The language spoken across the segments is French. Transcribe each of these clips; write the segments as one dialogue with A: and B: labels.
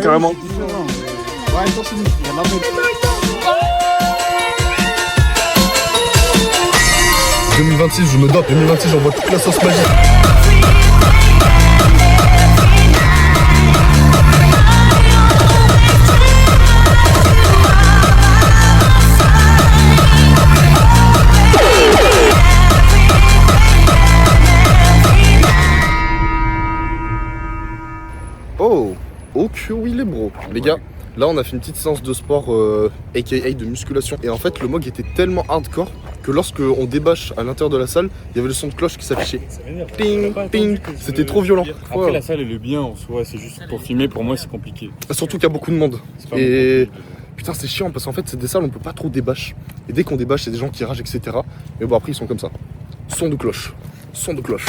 A: Carrément.
B: C'est différent. Ouais, ça c'est différent. Non, mais...
A: 2026, je me dope. 2026, j'envoie toute la sauce magique. Oh, ok, oui les bros. Les gars, là on a fait une petite séance de sport, aka de musculation. Et en fait, le mog était tellement hardcore que lorsque on débâche à l'intérieur de la salle, il y avait le son de cloche qui s'affichait. Ping, ping. C'était trop violent.
B: Après, la salle elle est bien en soi, c'est juste pour filmer, pour moi c'est compliqué.
A: Surtout qu'il y a beaucoup de monde. Et putain, c'est chiant parce qu'en fait, c'est des salles où on peut pas trop débâcher. Et dès qu'on débâche, c'est des gens qui ragent, etc. Mais bon, après, ils sont comme ça. Son de cloche. Son de cloche.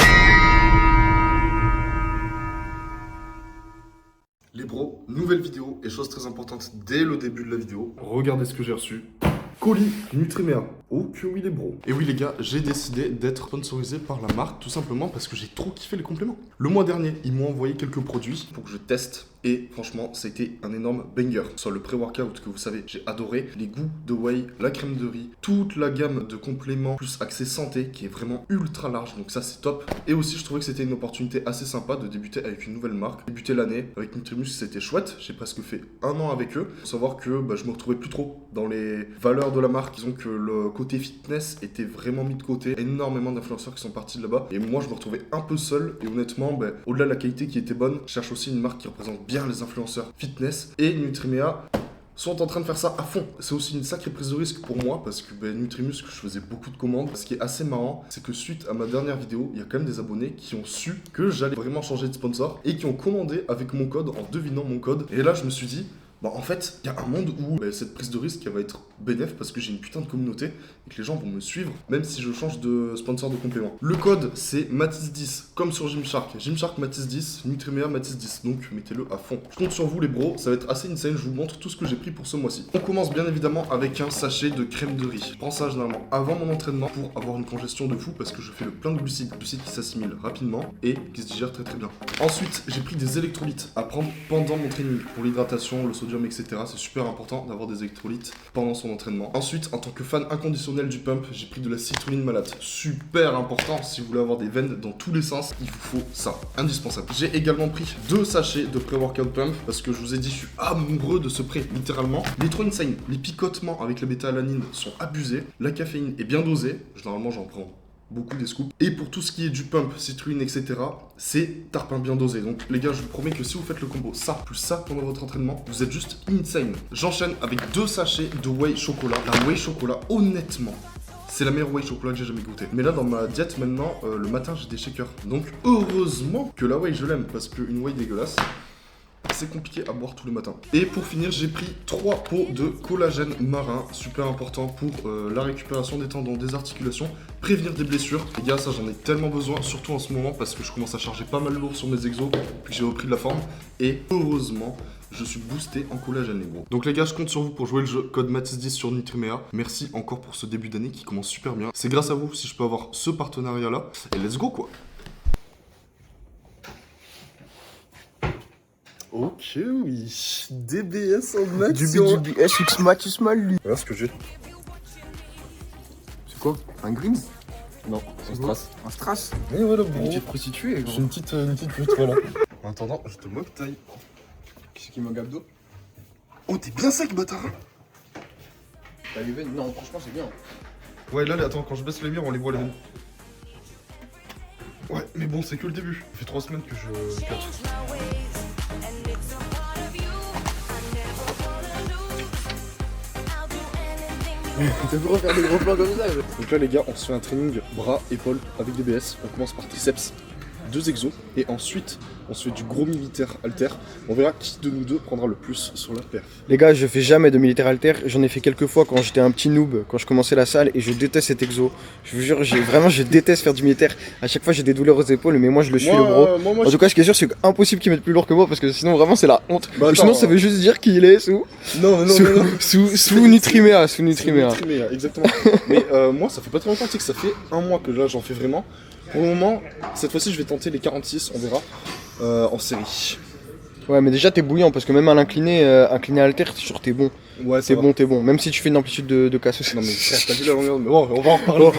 A: Les bros, nouvelle vidéo et chose très importante dès le début de la vidéo. Regardez ce que j'ai reçu. Colis Nutrimea. Oh que oui les bros. Et oui les gars, j'ai décidé d'être sponsorisé par la marque tout simplement parce que j'ai trop kiffé les compléments. Le mois dernier, ils m'ont envoyé quelques produits pour que je teste. Et franchement, ça a été un énorme banger. Sur le pré-workout que vous savez, j'ai adoré. Les goûts de whey, la crème de riz, toute la gamme de compléments plus accès santé qui est vraiment ultra large. Donc ça c'est top. Et aussi je trouvais que c'était une opportunité assez sympa de débuter avec une nouvelle marque. Débuter l'année avec Nutrimus, c'était chouette. J'ai presque fait 1 an avec eux. Faut savoir que je me retrouvais plus trop dans les valeurs de la marque. Disons que le côté fitness était vraiment mis de côté. Énormément d'influenceurs qui sont partis de là-bas. Et moi je me retrouvais un peu seul. Et honnêtement, au-delà de la qualité qui était bonne, je cherche aussi une marque qui représente bien les influenceurs fitness. Et Nutrimea sont en train de faire ça à fond. C'est aussi une sacrée prise de risque pour moi parce que Nutrimus, je faisais beaucoup de commandes. Ce qui est assez marrant, c'est que suite à ma dernière vidéo, il y a quand même des abonnés qui ont su que j'allais vraiment changer de sponsor et qui ont commandé avec mon code en devinant mon code. Et là, je me suis dit, en fait, il y a un monde où cette prise de risque elle va être bénéfique parce que j'ai une putain de communauté et que les gens vont me suivre même si je change de sponsor de complément. Le code c'est Mathis10 comme sur Gymshark. Gymshark Mathis10, Nutrimea Mathis10. Donc mettez-le à fond. Je compte sur vous les bros, ça va être assez insane. Je vous montre tout ce que j'ai pris pour ce mois-ci. On commence bien évidemment avec un sachet de crème de riz. Je prends ça généralement avant mon entraînement pour avoir une congestion de fou parce que je fais le plein de glucides qui s'assimilent rapidement et qui se digèrent très très bien. Ensuite, j'ai pris des électrolytes à prendre pendant mon training pour l'hydratation, le sodium, etc. C'est super important d'avoir des électrolytes pendant son entraînement. Ensuite, en tant que fan inconditionnel du pump, j'ai pris de la citrulline malate. Super important si vous voulez avoir des veines dans tous les sens, il vous faut ça. Indispensable. J'ai également pris 2 sachets de pré-workout pump parce que je vous ai dit, je suis amoureux de ce pré, littéralement. Il est trop insane. Les picotements avec la bêta-alanine sont abusés. La caféine est bien dosée. Généralement, j'en prends beaucoup des scoops. Et pour tout ce qui est du pump, citrulline, etc., c'est tarpin bien dosé. Donc les gars, je vous promets que si vous faites le combo ça plus ça pendant votre entraînement, vous êtes juste insane. J'enchaîne avec 2 sachets de whey chocolat. La whey chocolat, honnêtement, c'est la meilleure whey chocolat que j'ai jamais goûté. Mais là, dans ma diète maintenant, le matin, j'ai des shakers. Donc heureusement que la whey, je l'aime parce qu'une whey dégueulasse, c'est compliqué à boire tous les matins. Et pour finir, j'ai pris 3 pots de collagène marin, super important pour la récupération des tendons, des articulations, prévenir des blessures. Les gars, ça j'en ai tellement besoin, surtout en ce moment parce que je commence à charger pas mal lourd sur mes exos, puis j'ai repris de la forme. Et heureusement, je suis boosté en collagène les gros. Donc les gars, je compte sur vous pour jouer le jeu code Mathis10 sur Nutrimea. Merci encore pour ce début d'année qui commence super bien. C'est grâce à vous si je peux avoir ce partenariat là. Et let's go quoi. Ok, oui. DBS en action.
C: Du DBS X Mathis Malu.
A: Voilà ce que j'ai.
C: C'est quoi? Un green?
A: Non, c'est un strass.
C: Un strass?
A: Oui, voilà,
C: Une
A: bon.
C: petite prostituée,
A: J'ai une petite pute, voilà. En attendant, je te moque taille.
C: Qui c'est qui m'a d'eau?
A: Oh, t'es bien sec, bâtard.
C: Bah, les veines, non, franchement, c'est bien.
A: Ouais, là, attends, quand je baisse les murs, on les voit les veines. Ouais, mais bon, c'est que le début. Ça fait 3 semaines que je catch.
C: T'as pu refaire des gros plans comme ça?
A: Donc là les gars, on se fait un training bras, épaules avec DBS. On commence par triceps, 2 exos et ensuite on se fait du gros militaire halter. On verra qui de nous deux prendra le plus sur la perf.
C: Les gars, je fais jamais de militaire halter. J'en ai fait quelques fois quand j'étais un petit noob, quand je commençais la salle, et je déteste cet exo. Je vous jure, je déteste faire du militaire. À chaque fois, j'ai des douleurs aux épaules, mais moi je le suis, le bro. En tout cas, ce qui est sûr, c'est impossible qu'il mette plus lourd que moi parce que sinon, vraiment, c'est la honte.
A: Bah, attends,
C: sinon, ça veut juste dire qu'il est sous.
A: Non.
C: Sous Nutrimea, sous Nutrimea.
A: Exactement. Mais moi, ça fait pas très longtemps, tu sais que ça fait 1 mois que là j'en fais vraiment. Pour le moment, cette fois-ci, je vais tenter les 46, on verra, en série.
C: Ouais, mais déjà, t'es bouillant parce que même à l'incliné, incliné alter, t'es bon.
A: Ouais,
C: T'es bon, t'es bon. Même si tu fais une amplitude de casse.
A: Non, mais frère, t'as vu la longueur, mais bon, on va en reparler.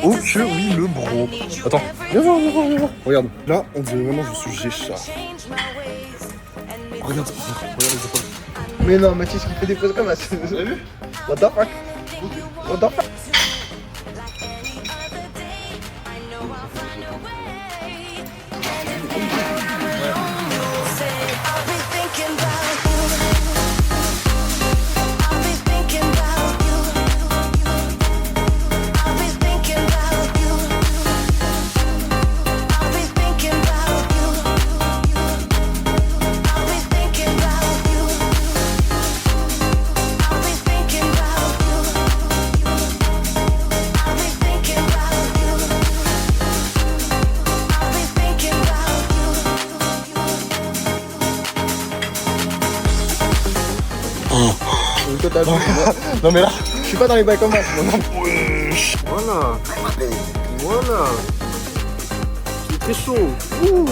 A: Oh que oui, le bro. Attends, viens voir. Regarde, là, on dirait vraiment que je suis Gécha. Regarde les épaules.
C: Mais non, Mathis qui fait des poses comme ça.
A: Vous avez vu?
C: What the fuck? What the fuck?
A: Non mais là,
C: Je suis pas dans les bails comme ça.
A: voilà. C'est très chaud. Ouh.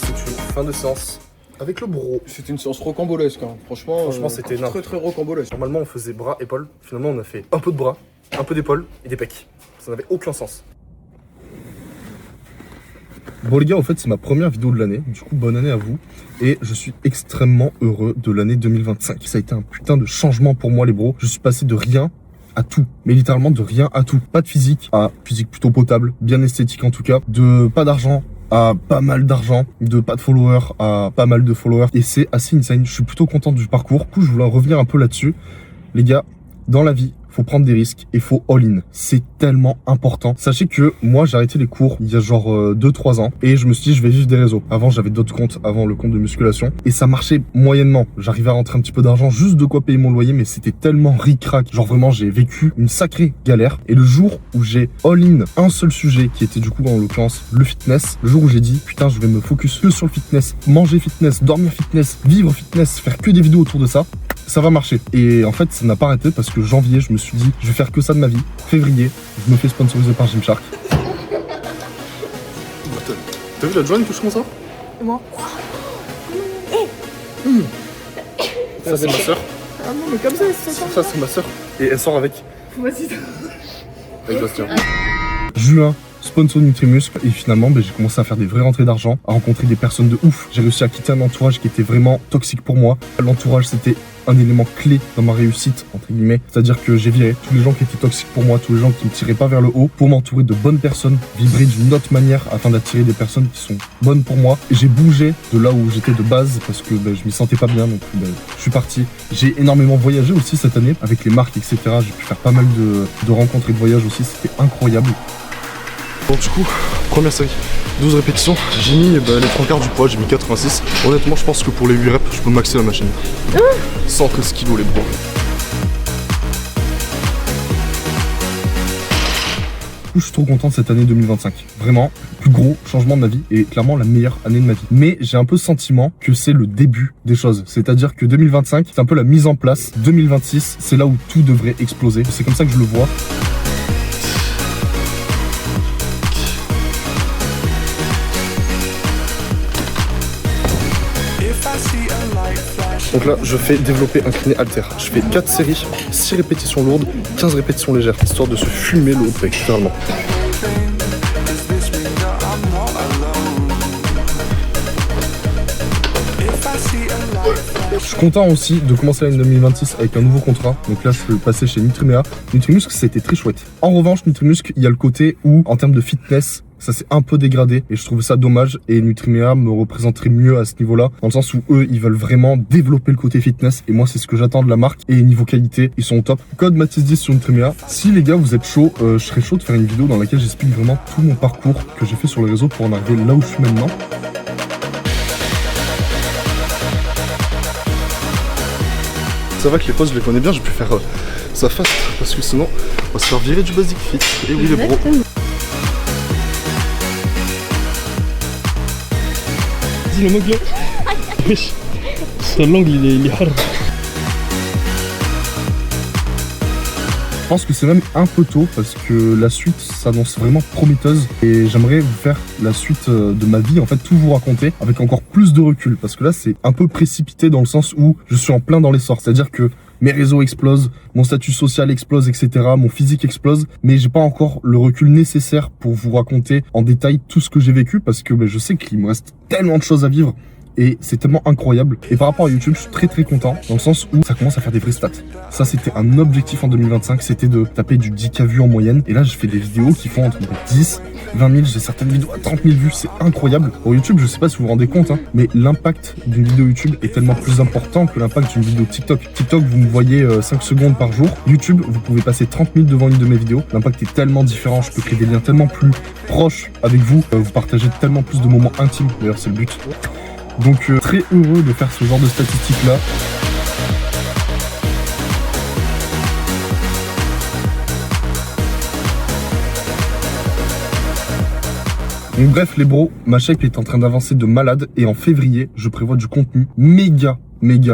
A: C'est une fin de séance avec le bro.
C: C'est une séance rocambolesque, hein. Franchement,
A: C'était énorme.
C: très très rocambolesque.
A: Normalement, on faisait bras, épaules. Finalement, on a fait un peu de bras, un peu d'épaules et des pecs. Ça n'avait aucun sens. Bon les gars, en fait c'est ma première vidéo de l'année, du coup bonne année à vous. Et je suis extrêmement heureux de l'année 2025. Ça a été un putain de changement pour moi les bros. Je suis passé de rien à tout, mais littéralement de rien à tout. Pas de physique à physique plutôt potable, bien esthétique en tout cas. De pas d'argent à pas mal d'argent, de pas de followers à pas mal de followers. Et c'est assez insane, je suis plutôt content du parcours. Du coup je voulais revenir un peu là-dessus. Les gars, dans la vie, faut prendre des risques et faut all-in. C'est tellement important. Sachez que moi, j'ai arrêté les cours il y a genre 2-3 ans et je me suis dit, je vais vivre des réseaux. Avant, j'avais d'autres comptes, avant le compte de musculation et ça marchait moyennement. J'arrivais à rentrer un petit peu d'argent, juste de quoi payer mon loyer, mais c'était tellement ric-rac. Genre vraiment, j'ai vécu une sacrée galère. Et le jour où j'ai all-in un seul sujet, qui était du coup en l'occurrence le fitness, le jour où j'ai dit, putain, je vais me focus que sur le fitness, manger fitness, dormir fitness, vivre fitness, faire que des vidéos autour de ça, ça va marcher. Et en fait, ça n'a pas arrêté parce que janvier, je me suis dit, je vais faire que ça de ma vie. Février, je me fais sponsoriser par Gymshark. T'as vu la joint touche comme ça?
D: Moi.
A: Ça, c'est ma soeur.
D: Ah non, mais comme ça, c'est ça.
A: Ça, c'est ma soeur. Et elle sort avec.
D: Vas-y.
A: Avec Bastien. Juin, sponsor Nutrimuscle. Et finalement, j'ai commencé à faire des vraies rentrées d'argent, à rencontrer des personnes de ouf. J'ai réussi à quitter un entourage qui était vraiment toxique pour moi. L'entourage, c'était un élément clé dans ma réussite, entre guillemets. C'est-à-dire que j'ai viré tous les gens qui étaient toxiques pour moi, tous les gens qui me tiraient pas vers le haut, pour m'entourer de bonnes personnes, vibrer d'une autre manière afin d'attirer des personnes qui sont bonnes pour moi. Et j'ai bougé de là où j'étais de base parce que je m'y sentais pas bien, donc je suis parti. J'ai énormément voyagé aussi cette année avec les marques, etc. J'ai pu faire pas mal de rencontres et de voyages aussi, c'était incroyable. Bon, du coup, première série, 12 répétitions, j'ai mis les 3/4 du poids, j'ai mis 86. Honnêtement, je pense que pour les 8 reps, je peux maxer la machine. 113 kilos les bras. Je suis trop content de cette année 2025. Vraiment, plus gros changement de ma vie et clairement la meilleure année de ma vie. Mais j'ai un peu ce sentiment que c'est le début des choses. C'est-à-dire que 2025, c'est un peu la mise en place. 2026, c'est là où tout devrait exploser. C'est comme ça que je le vois. Donc là, je fais développer incliné halter. Je fais 4 séries, 6 répétitions lourdes, 15 répétitions légères, histoire de se fumer le haut de pec, littéralement. Je suis content aussi de commencer l'année 2026 avec un nouveau contrat. Donc là, je suis passé chez Nutrimea. Nutrimuscle, ça a été très chouette. En revanche, Nutrimuscle, il y a le côté où, en termes de fitness, ça s'est un peu dégradé et je trouve ça dommage. Et Nutrimea me représenterait mieux à ce niveau-là, dans le sens où eux, ils veulent vraiment développer le côté fitness. Et moi, c'est ce que j'attends de la marque. Et niveau qualité, ils sont au top. Code Mathis10 sur Nutrimea. Si les gars, vous êtes chaud, je serais chaud de faire une vidéo dans laquelle j'explique vraiment tout mon parcours que j'ai fait sur les réseaux pour en arriver là où je suis maintenant. Ça va que les poses, je les connais bien, j'ai pu faire ça fast parce que sinon on va se faire virer du basic fit. Et oui, les bros.
B: Dis le mot là. Wesh. Ton langue il est hard.
A: Je pense que c'est même un peu tôt parce que la suite s'annonce vraiment prometteuse et j'aimerais vous faire la suite de ma vie, en fait tout vous raconter avec encore plus de recul parce que là c'est un peu précipité dans le sens où je suis en plein dans l'essor, c'est-à-dire que mes réseaux explosent, mon statut social explose, etc. Mon physique explose, mais j'ai pas encore le recul nécessaire pour vous raconter en détail tout ce que j'ai vécu parce que je sais qu'il me reste tellement de choses à vivre. Et c'est tellement incroyable. Et par rapport à YouTube, je suis très content dans le sens où ça commence à faire des vrais stats. Ça, c'était un objectif en 2025, c'était de taper du 10K vues en moyenne. Et là, je fais des vidéos qui font entre 10, 20 000, j'ai certaines vidéos à 30 000 vues, c'est incroyable. Pour YouTube, je sais pas si vous vous rendez compte, hein, mais l'impact d'une vidéo YouTube est tellement plus important que l'impact d'une vidéo TikTok. TikTok, vous me voyez 5 secondes par jour. YouTube, vous pouvez passer 30 000 devant une de mes vidéos. L'impact est tellement différent, je peux créer des liens tellement plus proches avec vous. Vous partagez tellement plus de moments intimes, d'ailleurs c'est le but. Donc très heureux de faire ce genre de statistiques là. Donc bref les bros, ma shape est en train d'avancer de malade et en février je prévois du contenu méga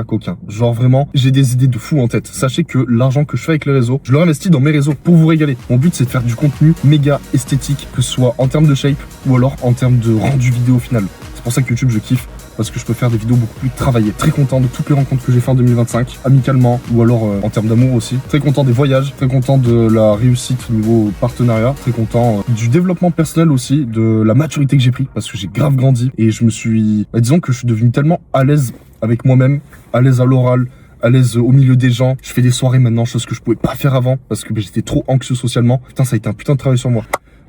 A: coquin. Genre vraiment, j'ai des idées de fou en tête. Sachez que l'argent que je fais avec les réseaux, je le réinvestis dans mes réseaux pour vous régaler. Mon but c'est de faire du contenu méga esthétique, que ce soit en termes de shape ou alors en termes de rendu vidéo final. C'est pour ça que YouTube je kiffe. Parce que je peux faire des vidéos beaucoup plus travaillées. Très content de toutes les rencontres que j'ai fait en 2025, amicalement ou alors en termes d'amour aussi. Très content des voyages, très content de la réussite au niveau partenariat, très content du développement personnel aussi, de la maturité que j'ai pris parce que j'ai grave grandi et je me suis, disons que je suis devenu tellement à l'aise avec moi-même, à l'aise à l'oral, à l'aise au milieu des gens. Je fais des soirées maintenant, chose que je pouvais pas faire avant parce que j'étais trop anxieux socialement. Putain, ça a été un putain de travail sur moi.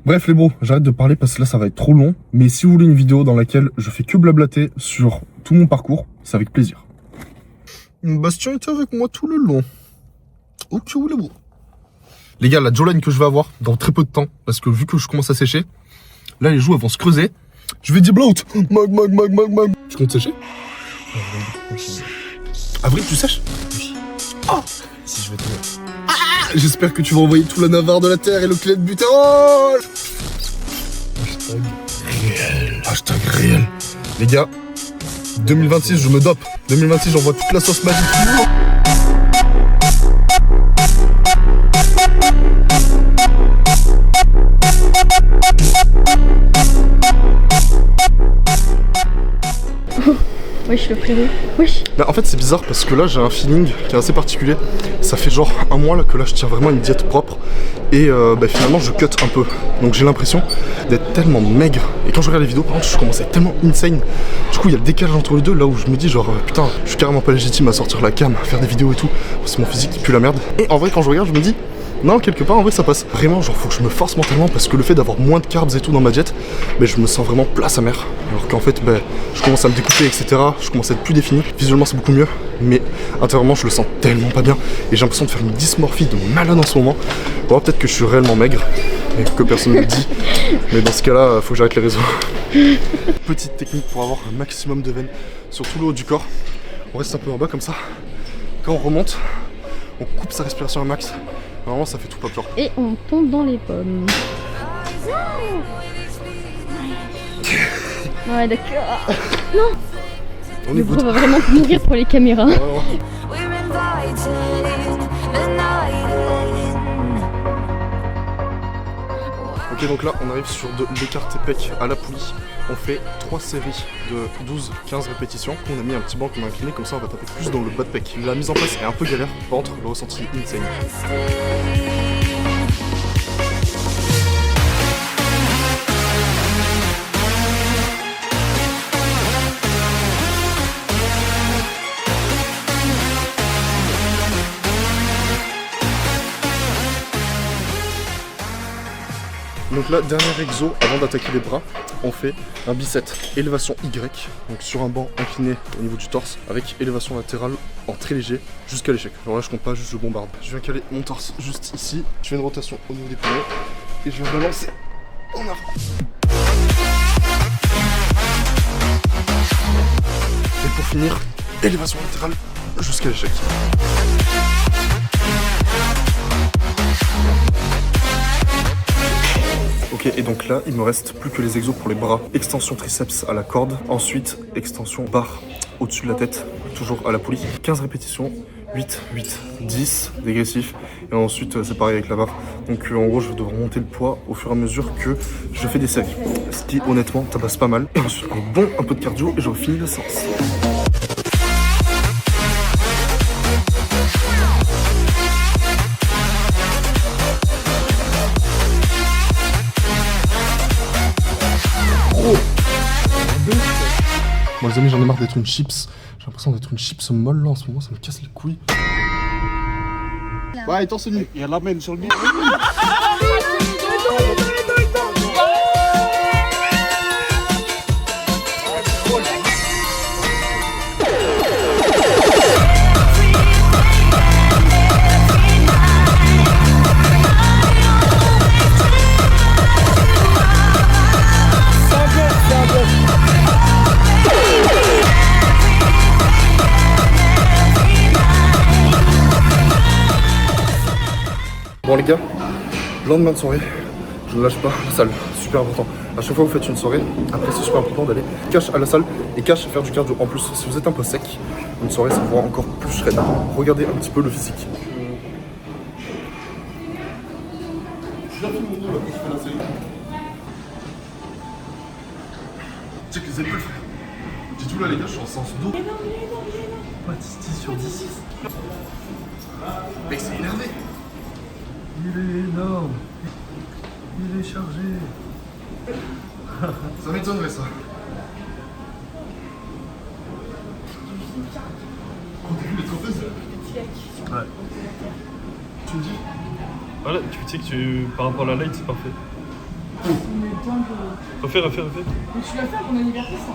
A: Bref les bros, j'arrête de parler parce que là ça va être trop long. Mais si vous voulez une vidéo dans laquelle je fais que blablater sur tout mon parcours, c'est avec plaisir. Bastien était avec moi tout le long. Ok les bros. Les gars, la jawline que je vais avoir dans très peu de temps, parce que vu que je commence à sécher, là les joues elles vont se creuser. Je vais dire bloat. Mag. Tu comptes sécher? Avril, tu sèches? Oui. Oh, si je vais te mettre. J'espère que tu vas envoyer tout la Navarre de la terre et le clé de butérol. Hashtag réel. Les gars, 2026 je me dope. 2026 j'envoie toute la sauce magique.
D: Wesh le frérot, wesh.
A: Bah en fait c'est bizarre parce que là j'ai un feeling qui est assez particulier. Ça fait genre un mois là que là je tiens vraiment une diète propre. Et finalement je cut un peu. Donc j'ai l'impression d'être tellement maigre. Et quand je regarde les vidéos par contre je commence à être tellement insane. Du coup il y a le décalage entre les deux là où je me dis genre putain je suis carrément pas légitime à sortir la cam, à faire des vidéos et tout. Parce que mon physique il pue la merde. Et en vrai quand je regarde je me dis non, quelque part en vrai ça passe. Vraiment genre faut que je me force mentalement parce que le fait d'avoir moins de carbs et tout dans ma diète, je me sens vraiment plat sa mère. Alors qu'en fait je commence à me découper etc. Je commence à être plus défini. Visuellement c'est beaucoup mieux. Mais intérieurement je le sens tellement pas bien. Et j'ai l'impression de faire une dysmorphie de malade en ce moment. Bon peut-être que je suis réellement maigre. Et que personne ne me le dit. Mais dans ce cas là faut que j'arrête les réseaux. Petite technique pour avoir un maximum de veine sur tout le haut du corps. On reste un peu en bas comme ça. Quand on remonte, on coupe sa respiration un max. Normalement ça fait tout pas peur.
D: Et on tombe dans les pommes. Ouais d'accord. Non. Le bro va vraiment mourir pour les caméras.
A: Ok, donc là on arrive sur de l'écarté pec à la poulie. On fait 3 séries de 12-15 répétitions. On a mis un petit banc qu'on a incliné, comme ça on va taper plus dans le bas de pec. La mise en place est un peu galère, par contre le ressenti est insane. Donc là, dernier exo, avant d'attaquer les bras, on fait un bicep élévation Y, donc sur un banc incliné au niveau du torse, avec élévation latérale en très léger, jusqu'à l'échec. Alors là, je compte pas, juste je bombarde. Je viens caler mon torse juste ici, je fais une rotation au niveau des poignets, et je viens balancer en avant. Et pour finir, élévation latérale jusqu'à l'échec. Ok, et donc là, il me reste plus que les exos pour les bras. Extension triceps à la corde, ensuite extension barre au-dessus de la tête, toujours à la poulie. 15 répétitions, 8, 8, 10 dégressifs, et ensuite c'est pareil avec la barre. Donc en gros, je vais devoir monter le poids au fur et à mesure que je fais des séries. Ce qui honnêtement tabasse pas mal. Et ensuite un peu de cardio et j'aurai fini la séance. Bon les amis, j'en ai marre d'être une chips. J'ai l'impression d'être une chips molle là en ce moment, ça me casse les couilles. Ouais, torse nu.
E: Il y a la main sur le mur.
A: Bon les gars, lendemain de soirée, je ne lâche pas la salle, super important. À chaque fois que vous faites une soirée, après c'est super important d'aller cash à la salle et cash faire du cardio. En plus, si vous êtes un peu sec, une soirée ça vous rend encore plus shred. Regardez un petit peu le physique. Check les épaules, frère. Dis tout là les gars, je suis en sens dos. Pas 10 sur 10. Mec, c'est énervé. Il est énorme. Il est chargé. Ça m'étonnerait ça. Oh, t'as vu les trophées? Ouais. Tu me dis?
B: Voilà, tu sais que par rapport à la light, c'est parfait. Refais.
F: Mais tu l'as fait à mon anniversaire, ça.